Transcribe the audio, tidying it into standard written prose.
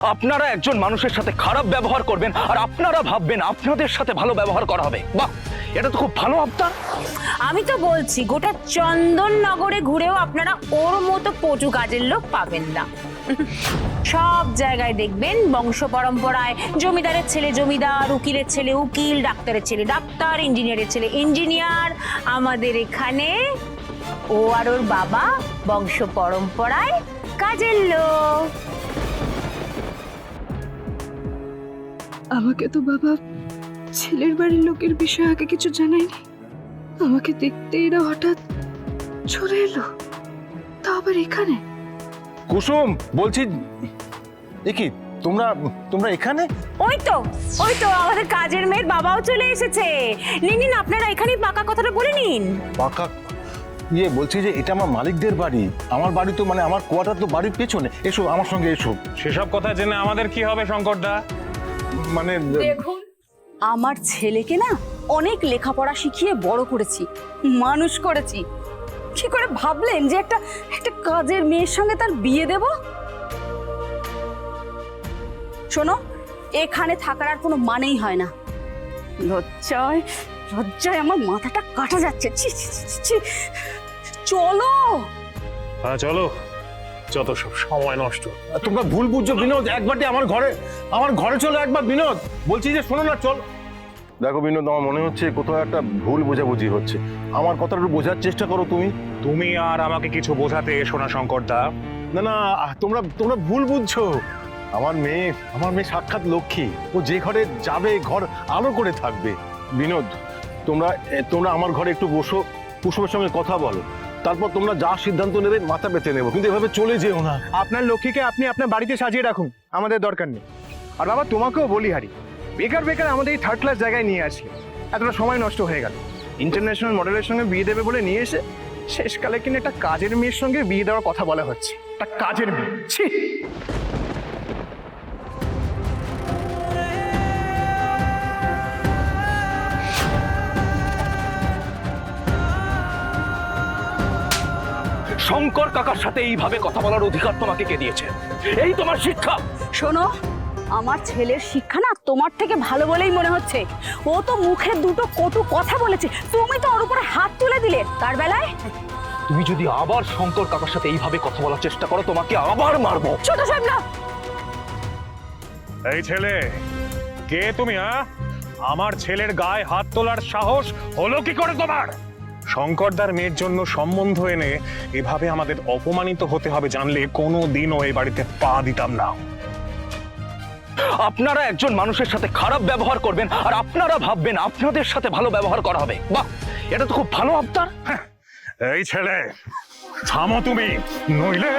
আপনারা একজন মানুষের সাথে খারাপ ব্যবহার করবেন আর আপনারা ভাববেন আপনাদের সাথে ভালো ব্যবহার করা হবে। বাহ, এটা তো খুব ভালো আবদার। আমি তো বলছি গোটা চন্দননগরে ঘুরেও আপনারা ওর মতো পটু কাজের লোক পাবেন না। সব জায়গায় দেখবেন বংশ পরম্পরায় জমিদারের ছেলে জমিদার, উকিলের ছেলে উকিল, ডাক্তারের ছেলে ডাক্তার, ইঞ্জিনিয়ারের ছেলে ইঞ্জিনিয়ার। আমাদের এখানে ও আর ওর বাবা বংশ পরম্পরায় কাজের লোক। আমাকে তো বাবা ছেলের বাড়ির লোকের বিষয়ে আগে কিছু জানায়নি। আমাকে দেখতে এরা হঠাৎ চলে এলো, তা আবার এখানে। কুসুম, বলছি কি তোমরা তোমরা এখানে? ওই তো আমাদের কাজের মেয়ের বাবাও চলে এসেছে। নিন আপনারা এখানেই পাকা কথাটা বলে নিন। পাকা বলছি যে এটা আমার মালিকদের বাড়ি। আমার বাড়ি তো মানে আমার কোয়ার্টার তো বাড়ির পেছনে। এসো আমার সঙ্গে এসো। সেসব কথা জেনে আমাদের কি হবে শঙ্করদা? মানে দেখুন, আমার ছেলেকে না অনেক লেখাপড়া শিখিয়ে বড় করেছি, মানুষ করেছি। কি করে ভাবলেন যে একটা একটা কাজের মেয়ের সঙ্গে তার বিয়ে দেব? শোনো, এখানে থাকার আর কোনো মানেই হয় না। লজ্জায় লজ্জায় আমার মাথাটা কাটা যাচ্ছে। ছি ছি ছি ছি, ছি। চলো। হ্যাঁ চলো, যত সব সময় নষ্ট। তোমরা ভুল বুঝছো বিনোদ। একবারটি আমার ঘরে চলো একবার বিনোদ। বলছি যে শোনো না, চল। দেখো বিনোদ, আমার মনে হচ্ছে কোথাও একটা ভুল বোঝাবুঝি হচ্ছে। আমার কথাটা একটু বোঝার চেষ্টা করো তুমি। তুমি আর আমাকে কিছু বোঝাতে এসো না শঙ্করদা। না না, তোমরা ভুল বুঝছো। আমার মেয়ে সাক্ষাৎ লক্ষ্মী। ও যে ঘরে যাবে ঘর আলো করে থাকবে। বিনোদ, তোমরা আমার ঘরে একটু বসো, কুসুমের সঙ্গে কথা বলো, তারপর তোমরা যা সিদ্ধান্ত নেবে মাথা পেতে নেবো, কিন্তু এভাবে চলে যেও না। আপনার লক্ষ্মীকে আপনি আপনার বাড়িতে সাজিয়ে রাখুন, আমাদের দরকার নেই। আর বাবা, তোমাকেও বলি হারি, বেকার আমাদের এই থার্ড ক্লাস জায়গায় নিয়ে আসলে এতটা সময় নষ্ট হয়ে গেল। ইন্টারন্যাশনাল মডেলের সঙ্গে বিয়ে দেবে বলে নিয়ে এসে শেষকালে কিনা একটা কাজের মেয়ের সঙ্গে বিয়ে দেওয়ার কথা বলা হচ্ছে। একটা কাজের মেয়ে, ছি! শঙ্কর কাকার সাথে এইভাবে কথা বলার অধিকার তোমাকে কে দিয়েছে? এই তোমার শিক্ষা? শোনো, আমার ছেলের শিক্ষা না তোমার থেকে ভালো বলেই মনে হচ্ছে। ও তো মুখে দুটো কটু কথা বলেছে, তুমি তো ওর উপরে হাত তুলে দিলে তার বেলায়। তুমি যদি আবার শঙ্কর কাকার সাথে এইভাবে কথা বলার চেষ্টা করো, তোমাকে আবার মারবো। ছোট সাহেব না, এই ছেলে, কে তুমি? আমার ছেলের গায়ে হাত তোলার সাহস হলো কি করে তোমার? শঙ্করদার মেয়ের জন্য সম্বন্ধ এনে এভাবে আমাদের অপমানিত হতে হবে জানলে কোনো দিনও এই বাড়িতে পা দিতাম না। আপনারা একজন মানুষের সাথে খারাপ ব্যবহার করবেন আর আপনারা ভাববেন আপনাদের সাথে ভালো ব্যবহার করা হবে। বাহ, এটা তো খুব ভালো আবদার। এই ছেলে, থামো তুমি, নইলে